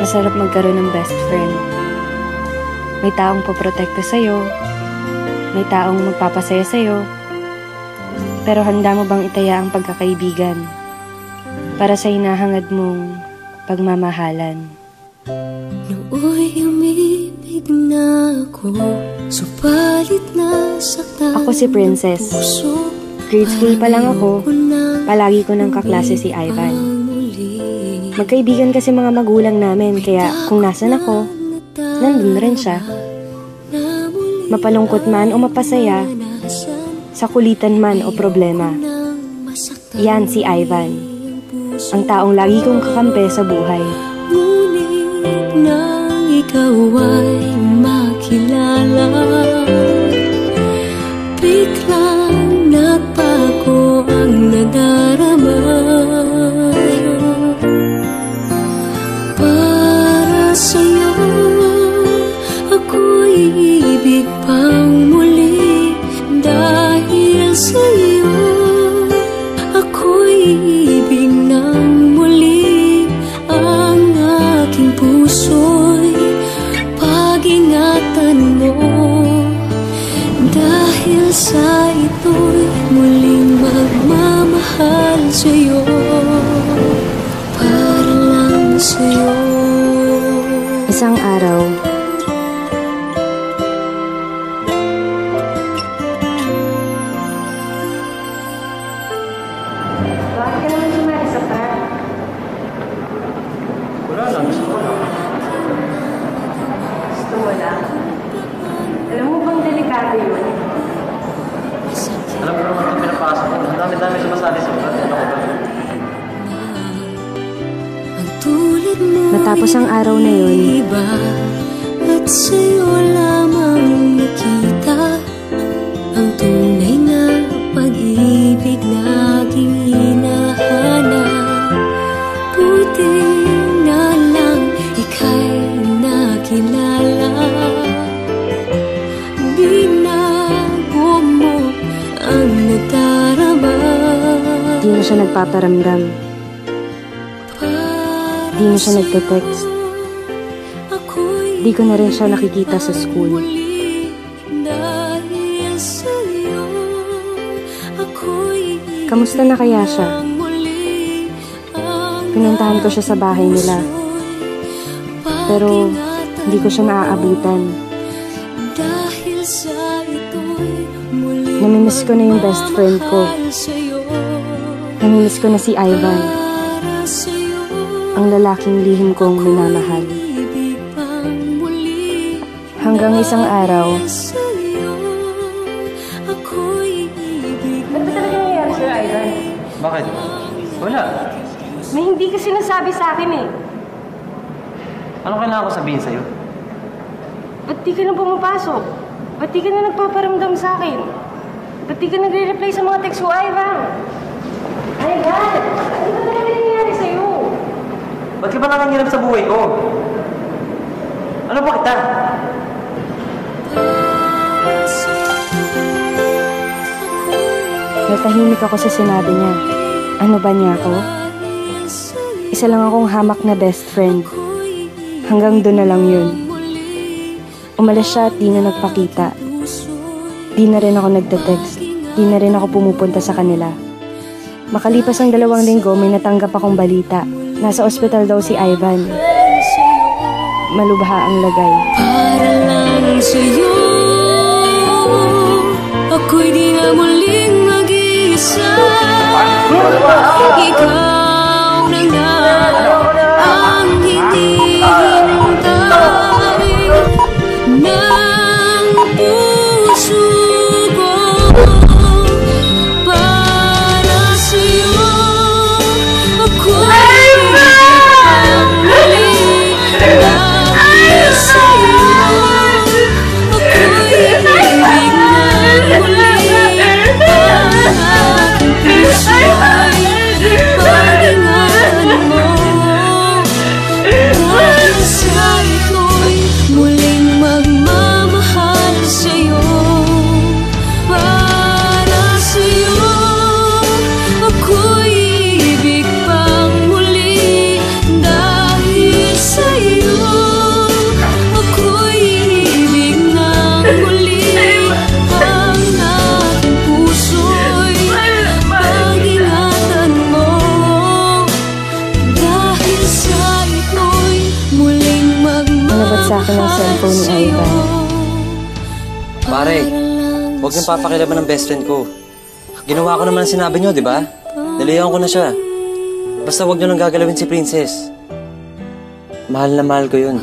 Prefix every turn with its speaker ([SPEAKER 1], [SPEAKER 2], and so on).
[SPEAKER 1] Masarap magkaroon ng best friend. May taong poprotekta sa'yo, may taong magpapasaya sa'yo, pero handa mo bang itaya ang pagkakaibigan para sa hinahangad mong pagmamahalan?
[SPEAKER 2] Nooy umibig na ako, subalit nasaktan.
[SPEAKER 1] Ako si Princess. Grade school pa lang ako, palagi ko ng kaklase si Ivan. Magkaibigan kasi mga magulang namin, kaya kung nasan ako, nandun rin siya. Mapalungkot man o mapasaya, sa kulitan man o problema. Yan si Ivan, ang taong lagi kong kakampi sa buhay.
[SPEAKER 2] Ngunit nang ikaw ay makilala, biglang nagbago ang nadarama. Para sa'yo, ako'y ibig pang muli. Dahil sa'yo, ako'y ibig ng muli. Ang aking puso'y pag-ingatan mo. Dahil sa ito'y muling magmamahal sa'yo, para lang sa'yo.
[SPEAKER 1] Isang araw, bakit ka naman sumali sa prank?
[SPEAKER 3] Wala lang, gusto ko lang.
[SPEAKER 1] Gusto mo lang? Alam mo bang delikado yun?
[SPEAKER 3] Alam ko naman itong pinapasok ko. Ang dami-dami sumasali sa prank. Ano ko ba?
[SPEAKER 1] Matapos ang araw na yun,
[SPEAKER 2] at sa'yo lamang nakita ang tunay na pag-ibig laging hinahanap. Buti na lang ika'y nakilala. Binago mo ang nadarama.
[SPEAKER 1] di na siya nagpaparamdam. Di na siya nagte-text. Di ko na rin siya nakikita sa school. Kamusta na kaya siya? Pinuntahan ko siya sa bahay nila. Pero hindi ko siya naaabutan. Namimiss ko na yung best friend ko. Namimiss ko na si Ivan, ang lalaking lihim kong minamahal. Hanggang isang araw,
[SPEAKER 4] Ano ba talaga nangyayari sa'yo, Ivan?
[SPEAKER 3] Bakit? Wala.
[SPEAKER 4] May hindi ka sinasabi sa akin eh.
[SPEAKER 3] Ano kailangan ko sabihin sa'yo?
[SPEAKER 4] Ba't di ka na pumapasok? Ba't di ka na nagpaparamdam sa akin? Ba't di ka nagre-reply sa mga text ko, Ivan? Ivan! Ano ba talaga nangyayari sa'yo?
[SPEAKER 3] Ba't ka ba nanganginap sa buhay ko? Ano ba kita?
[SPEAKER 1] natahimik ako sa sinabi niya. Ano ba niya ako? Isa lang akong hamak na best friend. Hanggang doon na lang yun. Umalis siya at di na nagpakita. Di na rin ako nagte-text. Di na rin ako pumupunta sa kanila. Makalipas ang 2 linggo, may natanggap akong balita. Nasa ospital daw si Ivan. Malubha ang lagay.
[SPEAKER 2] Para lang sa'yo, ako'y di na muling mag-iisa. Ikaw na nga ang hindi hintay ng puso ko. Para sa'yo, ako'y pagmali. Dahil sa'yo, ako'y ibig na muli. Ang aking puso'y
[SPEAKER 1] Ipinabat sa akin ng cellphone ni Ivan.
[SPEAKER 3] Pare, huwag niyong papakilaban ng best friend ko. Ginawa ko naman ang sinabi niyo, di ba? Nalayan ko na siya. Basta huwag niyo lang gagalawin si Princess. Mahal na mahal ko yun.